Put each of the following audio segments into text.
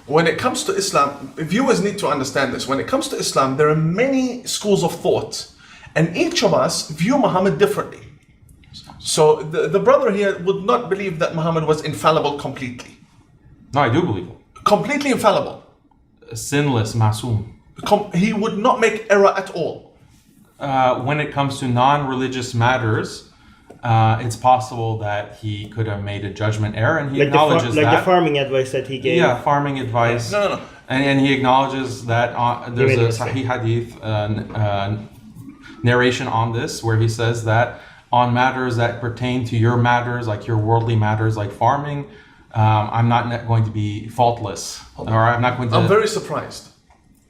when it comes to Islam, viewers need to understand this. When it comes to Islam, there are many schools of thought, and each of us view Muhammad differently. So the brother here would not believe that Muhammad was infallible completely. No, I do believe it. Completely infallible. Sinless, masoom. He would not make error at all. When it comes to non-religious matters, it's possible that he could have made a judgment error, and he acknowledges that. Like the farming advice that he gave. Yeah, farming advice. No. And he acknowledges that there's a Sahih Hadith narration on this, where he says that on matters that pertain to your matters, like your worldly matters, like farming, I'm not going to be faultless, or I'm not going to. I'm very surprised,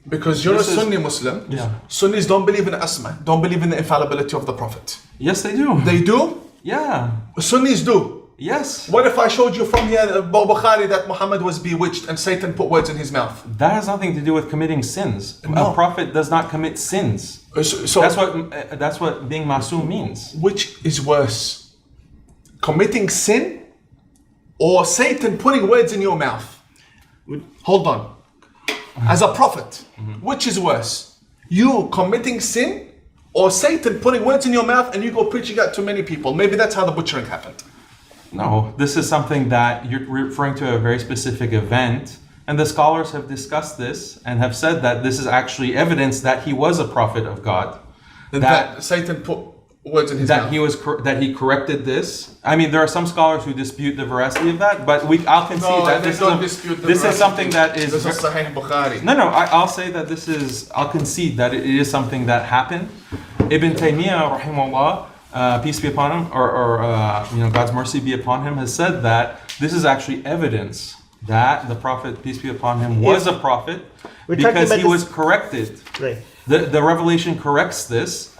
because you're a Sunni Muslim. Yeah. Sunnis don't believe in Asma, don't believe in the infallibility of the Prophet. Yes, they do. They do? Yeah. Sunnis do. Yes. What if I showed you from here, Bukhari, that Muhammad was bewitched and Satan put words in his mouth? That has nothing to do with committing sins. No. A prophet does not commit sins. So That's what being masoom means. which is worse? Committing sin or Satan putting words in your mouth? Hold on. As a prophet, which is worse? You committing sin or Satan putting words in your mouth and you go preaching that to many people? Maybe that's how the butchering happened. No, this is something that you're referring to a very specific event, and the scholars have discussed this and have said that this is actually evidence that he was a prophet of God. That Satan put words in his mouth. That he corrected this. I mean, there are some scholars who dispute the veracity of that, but I'll concede that this is something that is. This is Sahih Bukhari. No, I'll say that I'll concede that it is something that happened. Ibn Taymiyyah, rahimahullah, peace be upon him, or God's mercy be upon him, has said that this is actually evidence that the Prophet, peace be upon him, was a prophet because he was corrected. Right. The revelation corrects this,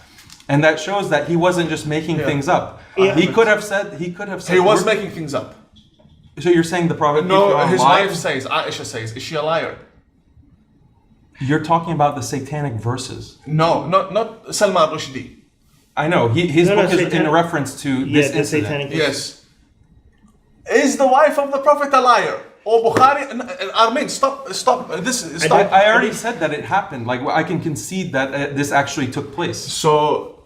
and that shows that he wasn't just making things up. Yeah. He could have said. He was making things up. So you're saying the Prophet? No, his wife says, Aisha says, is she a liar? You're talking about the satanic verses. No, not Salman Rushdie. I know. His book is in reference to this incident. Satanic. Yes. Is the wife of the Prophet a liar? Or Bukhari? Armin, stop. Stop. I already said that it happened. Like, I can concede that this actually took place. So,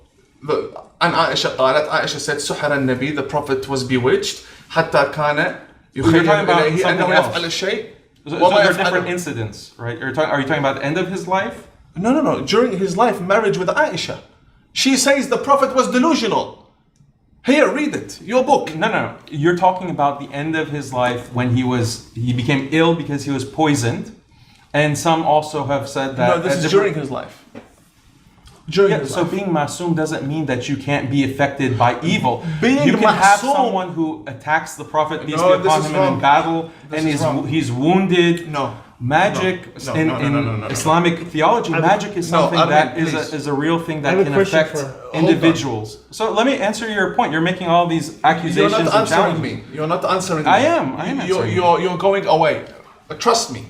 and Aisha said, سحر النبي, the Prophet was bewitched. حتى كان You're talking about إليه something أنه else. يفعل الشيء. So there are different incidents, right? Are you talking about the end of his life? No. During his life, marriage with Aisha. She says the Prophet was delusional. Here, read it. Your book. No. You're talking about the end of his life when he became ill because he was poisoned. And some also have said that... No, this is during his life. So being masoom doesn't mean that you can't be affected by evil. You can have someone who attacks the Prophet, peace be upon him, in battle, and he's wounded. No. Magic in Islamic theology, magic is something that is a real thing that can affect individuals. So let me answer your point. You're making all these accusations. You're not answering me. You're not answering me. I am answering you. You're going away. Trust me.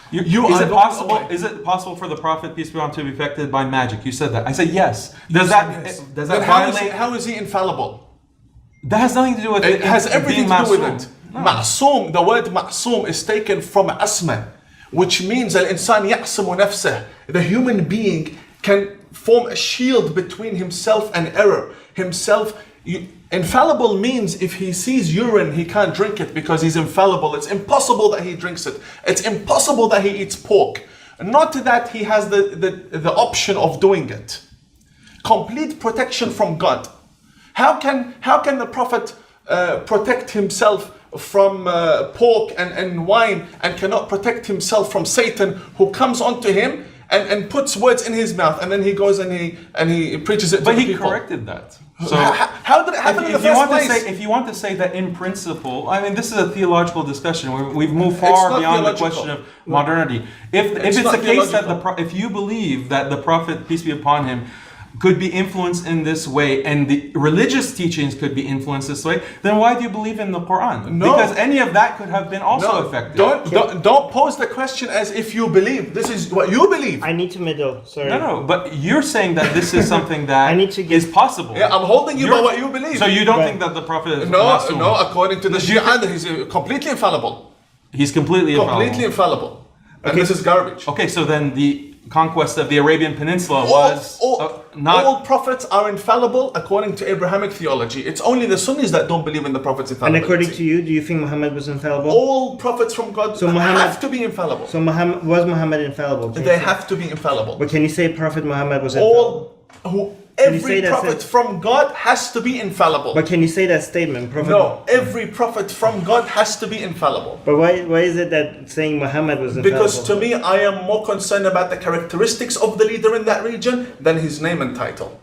Is it possible for the Prophet, peace be upon him, to be affected by magic? You said that. I said yes. Does that violate? How is he infallible? That has nothing to do with it. It has everything to do with it. No. Ma'soom, the word ma'soom is taken from asma, which means al-insan ya'samu nafsah. The human being can form a shield between himself and error. Infallible means if he sees urine, he can't drink it because he's infallible. It's impossible that he drinks it. It's impossible that he eats pork. Not that he has the option of doing it. Complete protection from God. How can the Prophet protect himself from pork and wine and cannot protect himself from Satan who comes onto him and puts words in his mouth, and then he goes and he preaches it to the people? But he corrected that. So how did it happen in the first place? If you want to say that in principle, I mean, this is a theological discussion. We've moved far beyond the question of modernity. If it's the case that if you believe that the Prophet, peace be upon him, could be influenced in this way, and the religious teachings could be influenced this way, then why do you believe in the Quran? No. Because any of that could have been also affected. Don't pose the question as if you believe. This is what you believe. I need to middle. Sorry. No, but you're saying that this is something that is possible. Yeah, I'm holding you by what you believe. So you don't think that the Prophet is No, according to the Shi'a, he's completely infallible. He's completely infallible. Completely infallible. And this is garbage. Okay, so then the conquest of the Arabian Peninsula was not. All prophets are infallible according to Abrahamic theology. It's only the Sunnis that don't believe in the prophets' And infallibility. according to you, do you think Muhammad was infallible? All prophets from God have to be infallible. So Muhammad infallible? They have to be infallible. But can you say Prophet Muhammad was infallible? Every prophet from God has to be infallible. But can you say that statement? No, every prophet from God has to be infallible. But why is it that saying Muhammad was infallible? Because to me, I am more concerned about the characteristics of the leader in that region than his name and title.